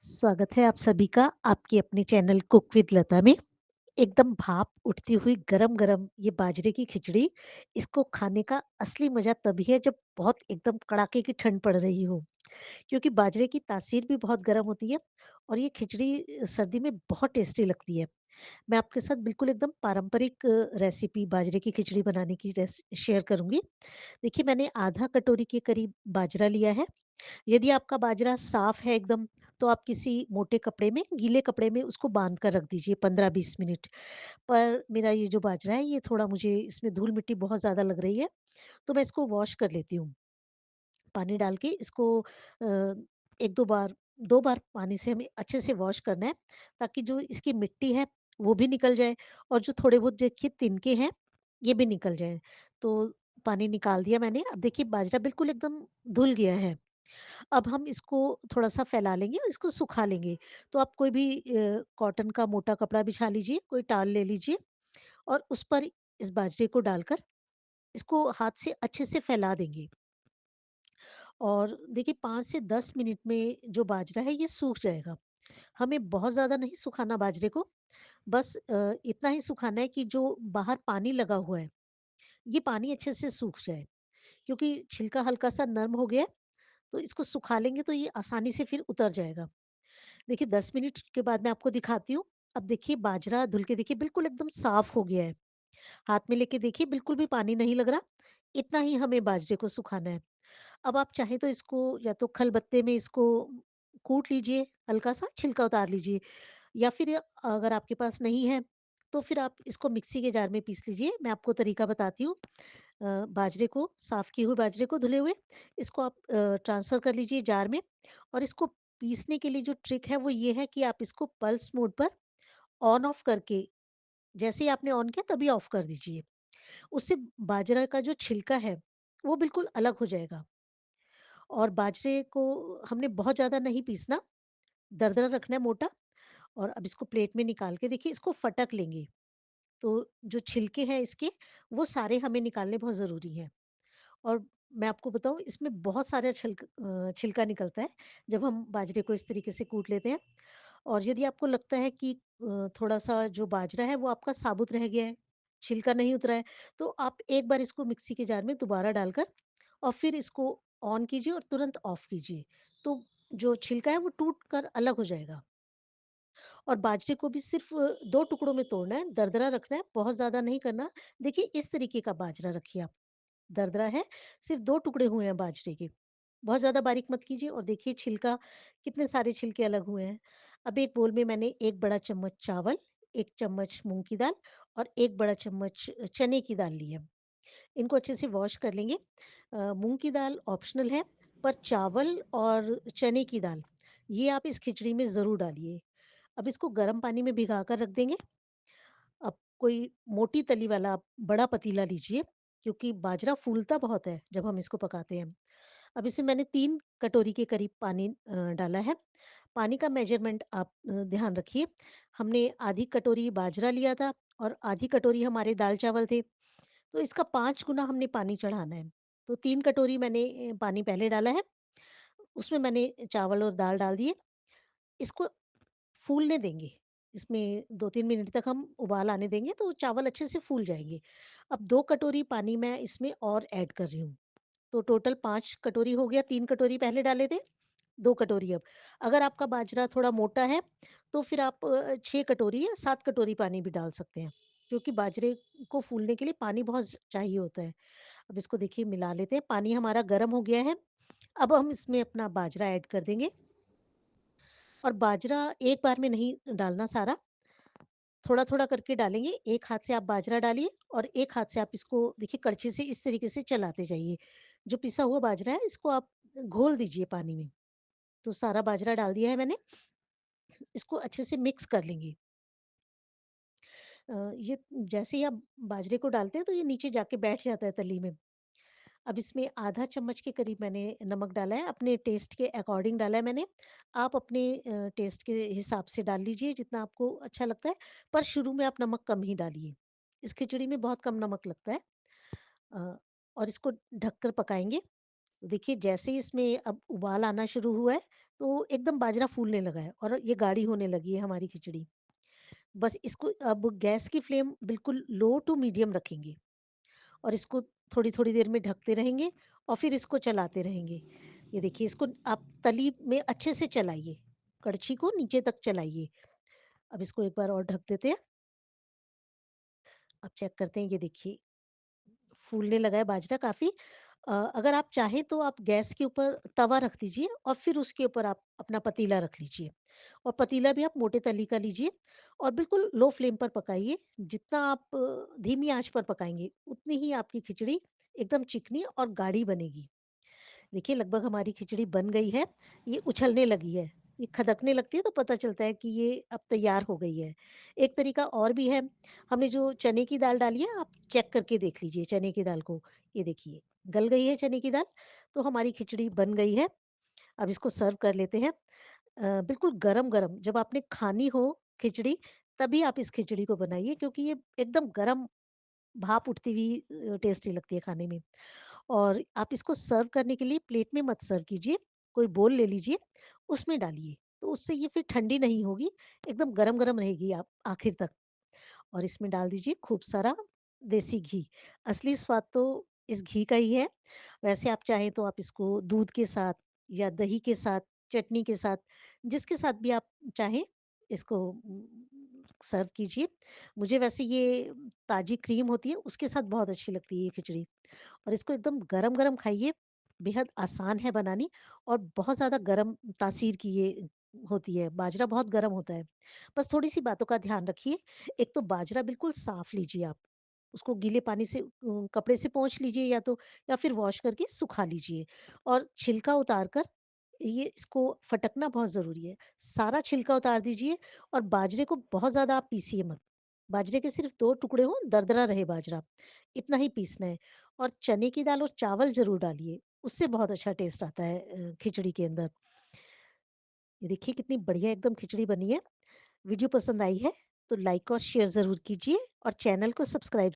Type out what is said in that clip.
स्वागत है आप सभी का आपके अपने चैनल कुक विद लता में। एकदम भाप उठती हुई गरम-गरम ये बाजरे की खिचड़ी, इसको खाने का असली मज़ा तभी है जब बहुत एकदम कड़ाके की ठंड पड़ रही हो। क्योंकि बाजरे की तासीर भी बहुत गरम होती है और ये खिचड़ी सर्दी में बहुत टेस्टी लगती है। मैं आपके साथ बिल्कुल एकदम पारंपरिक रेसिपी बाजरे की खिचड़ी बनाने की शेयर करूँगी। देखिए मैंने आधा कटोरी के करीब बाजरा लिया है। यदि आपका बाजरा साफ है एकदम, तो आप किसी मोटे कपड़े में, गीले कपड़े में उसको बांध कर रख दीजिए 15-20 मिनट। पर मेरा ये जो बाजरा है, ये थोड़ा मुझे इसमें धूल-मिट्टी बहुत ज़्यादा लग रही है, तो मैं इसको वॉश कर लेती हूँ। पानी डाल के इसको 1-2 बार 2 बार पानी से हमें अच्छे से वॉश करना है, ताकि जो इसकी मिट्टी है, वो भी निकल जाए और जो थोड़े बहुत देखिए तिनके हैं, ये भी निकल जाएँ। तो पानी निकाल दिया मैंने। अब देखिए बाजरा बिल्कुल एकदम धुल गया है। अब हम इसको थोड़ा-सा फैला लेंगे और इसको सुखा लेंगे। तो आप कोई भी कॉटन का मोटा कपड़ा बिछा लीजिए, कोई टॉवल ले लीजिए और उस पर इस बाजरे को डालकर इसको हाथ से अच्छे से फैला देंगे। और देखिए 5 से 10 मिनट में जो बाजरा है ये सूख जाएगा। हमें बहुत ज़्यादा नहीं सुखाना बाजरे को, बस इतना ही सुखाना है कि जो बाहर पानी लगा हुआ है, ये पानी अच्छे से सूख जाए। क्योंकि छिलका हल्का-सा नरम हो गया है, तो इसको सुखा लेंगे तो ये आसानी से फिर उतर जाएगा। देखिए 10 मिनट के बाद मैं आपको दिखाती हूँ। अब देखिए बाजरा धुल के देखिए बिल्कुल एकदम साफ हो गया है। हाथ में लेके देखिए बिल्कुल भी पानी नहीं लग रहा। इतना ही हमें बाजरे को सुखाना है। अब आप चाहें तो इसको या तो खलबत्ते में इसको कूट लीजिए, हल्का-सा छिलका उतार लीजिए या फिर अगर आपके पास नहीं है, तो फिर आप इसको मिक्सी के जार में पीस लीजिए। मैं आपको तरीका बताती हूँ। बाजरे को साफ किए हुए बाजरे को धुले हुए इसको आप ट्रांसफ़र कर लीजिए जार में और इसको पीसने के लिए जो ट्रिक है वो ये है कि आप इसको पल्स मोड पर ऑन ऑफ करके जैसे ही आपने ऑन किया तभी ऑफ कर दीजिए। उससे बाजरा का जो छिलका है वो बिल्कुल अलग हो जाएगा और बाजरे को हमने बहुत ज़्यादा नहीं पीसना, दरदरा रखना है मोटा। और अब इसको प्लेट में निकाल के देखिए इसको फटक लेंगे। तो जो छिलके हैं इसके वो सारे हमें निकालने बहुत ज़रूरी हैं। और मैं आपको बताऊँ इसमें बहुत सारा छिलका निकलता है, जब हम बाजरे को इस तरीके से कूट लेते हैं। और यदि आपको लगता है कि थोड़ा-सा जो बाजरा है वो आपका साबुत रह गया है, छिलका नहीं उतरा है, तो आप एक बार इसको मिक्सी के जार में दोबारा डालकर और फिर इसको ऑन कीजिए और तुरंत ऑफ कीजिए। तो जो छिलका है वो टूट कर अलग हो जाएगा। और बाजरे को भी सिर्फ़ 2 टुकड़ों में तोड़ना है, दरदरा रखना है, बहुत ज़्यादा नहीं करना। देखिए इस तरीके का बाजरा रखिए आप। दरदरा है, सिर्फ़ 2 टुकड़े हुए हैं बाजरे के। बहुत ज़्यादा बारीक मत कीजिए और देखिए छिलका कितने सारे छिलके अलग हुए हैं। अब एक बोल में मैंने 1 बड़ा चम्मच चावल, 1 चम्मच मूँग की दाल और 1 बड़ा चम्मच चने की दाल ली है। इनको अच्छे से वॉश कर लेंगे। मूँग की दाल ऑप्शनल है, पर चावल और चने की दाल, ये आप इस खिचड़ी में ज़रूर डालिए। अब इसको गर्म पानी में भिगा कर रख देंगे। अब कोई मोटी तली वाला आप बड़ा पतीला लीजिए, क्योंकि बाजरा फूलता बहुत है जब हम इसको पकाते हैं। अब इसमें मैंने 3 कटोरी के करीब पानी डाला है। पानी का मेज़रमेंट आप ध्यान रखिए। हमने आधी कटोरी बाजरा लिया था और आधी कटोरी हमारे दाल-चावल थे, तो इसका 5 गुना हमने पानी चढ़ाना है। तो 3 कटोरी मैंने पानी पहले डाला है, उसमें मैंने चावल और दाल डाल दिए। इसको फूलने देंगे। इसमें 2-3 मिनट तक हम उबाल आने देंगे तो चावल अच्छे से फूल जाएँगे। अब 2 कटोरी पानी मैं इसमें और ऐड कर रही हूँ। तो टोटल 5 कटोरी हो गया, 3 कटोरी पहले डाले थे, 2 कटोरी अब। अगर आपका बाजरा थोड़ा मोटा है, तो फिर आप 6 कटोरी या 7 कटोरी पानी भी डाल सकते हैं, क्योंकि बाजरे को फूलने के लिए पानी बहुत चाहिए होता है। अब इसको देखिए मिला लेते हैं, पानी हमारा गर्म हो गया है। अब हम इसमें अपना बाजरा ऐड कर देंगे और बाजरा एक बार में नहीं डालना सारा, थोड़ा-थोड़ा करके डालेंगे। एक हाथ से आप बाजरा डालिए और एक हाथ से आप इसको देखिए कड़छी से इस तरीके से चलाते जाइए। जो पिसा हुआ बाजरा है इसको आप घोल दीजिए पानी में। तो सारा बाजरा डाल दिया है मैंने, इसको अच्छे से मिक्स कर लेंगे। ये जैसे ही आप बाजरे को डालते हैं तो ये नीचे जाके बैठ जाता है तली में। अब इसमें आधा चम्मच के करीब मैंने नमक डाला है, अपने टेस्ट के अकॉर्डिंग डाला है मैंने। आप अपने टेस्ट के हिसाब से डाल लीजिए जितना आपको अच्छा लगता है, पर शुरू में आप नमक कम ही डालिए। इस खिचड़ी में बहुत कम नमक लगता है। अ, और इसको ढककर पकाएँगे। देखिए जैसे ही इसमें अब उबाल आना शुरू हुआ है, तो एकदम बाजरा फूलने लगा है और ये गाढ़ी होने लगी है हमारी खिचड़ी। बस इसको अब गैस की फ्लेम बिल्कुल लो टू मीडियम रखेंगे और इसको थोड़ी-थोड़ी देर में ढकते रहेंगे और फिर इसको चलाते रहेंगे। ये देखिए इसको आप तली में अच्छे से चलाइए, कड़छी को नीचे तक चलाइए। अब इसको एक बार और ढक देते हैं। अब चेक करते हैं, ये देखिए फूलने लगा है बाजरा काफ़ी। अगर आप चाहें तो आप गैस के ऊपर तवा रख दीजिए और फिर उसके ऊपर आप अपना पतीला रख लीजिए और पतीला भी आप मोटे तली का लीजिए और बिल्कुल लो फ्लेम पर पकाइए। जितना आप धीमी आंच पर पकाएँगे, उतनी ही आपकी खिचड़ी एकदम चिकनी और गाढ़ी बनेगी। देखिए लगभग हमारी खिचड़ी बन गई है, ये उछलने लगी है, ये खदकने लगती है तो पता चलता है कि ये अब तैयार हो गई है। एक तरीका और भी है, हमने जो चने की दाल डाली है, आप चेक करके देख लीजिए चने की दाल को, ये देखिए गल गई है चने की दाल, तो हमारी खिचड़ी बन गई है। अब इसको सर्व कर लेते हैं। बिल्कुल गरम-गरम जब आपने खानी हो खिचड़ी, तभी आप इस खिचड़ी को बनाइए क्योंकि ये एकदम गरम भाप उठती हुई टेस्टी लगती है खाने में। और आप इसको सर्व करने के लिए प्लेट में मत सर्व कीजिए, कोई बोल ले लीजिए, उसमें डालिए। तो उससे ये फिर ठंडी नहीं होगी, एकदम गरम-गरम रहेगी आप आखिर तक। और इसमें डाल दीजिए खूब सारा देसी घी। असली स्वाद तो इस घी का ही है। वैसे आप चाहें तो आप इसको दूध के साथ या दही के साथ, चटनी के साथ, जिसके साथ भी आप चाहें इसको सर्व कीजिए। मुझे वैसे ये ताज़ी क्रीम होती है उसके साथ बहुत अच्छी लगती है ये खिचड़ी। और इसको एकदम गरम-गरम खाइए, बेहद आसान है बनानी और बहुत ज़्यादा गरम तासीर की ये होती है, बाजरा बहुत गरम होता है। बस थोड़ी-सी बातों का ध्यान रखिए, एक तो बाजरा बिल्कुल साफ लीजिए आप, उसको गीले पानी से कपड़े से पोंछ लीजिए या फिर वॉश करके सुखा लीजिए और छिलका उतार कर ये इसको फटकना बहुत ज़रूरी है। सारा छिलका उतार दीजिए और बाजरे को बहुत ज़्यादा आप पीसिए मत। बाजरे के सिर्फ़ 2 टुकड़े हों, दरदरा रहे बाजरा, इतना ही पीसना है और चने की दाल और चावल ज़रूर डालिए, उससे बहुत अच्छा टेस्ट आता है खिचड़ी के अंदर। ये देखिए कितनी बढ़िया एकदम खिचड़ी बनी है। वीडियो पसंद आई है, तो लाइक और शेयर ज़रूर कीजिए और चैनल को सब्सक्राइब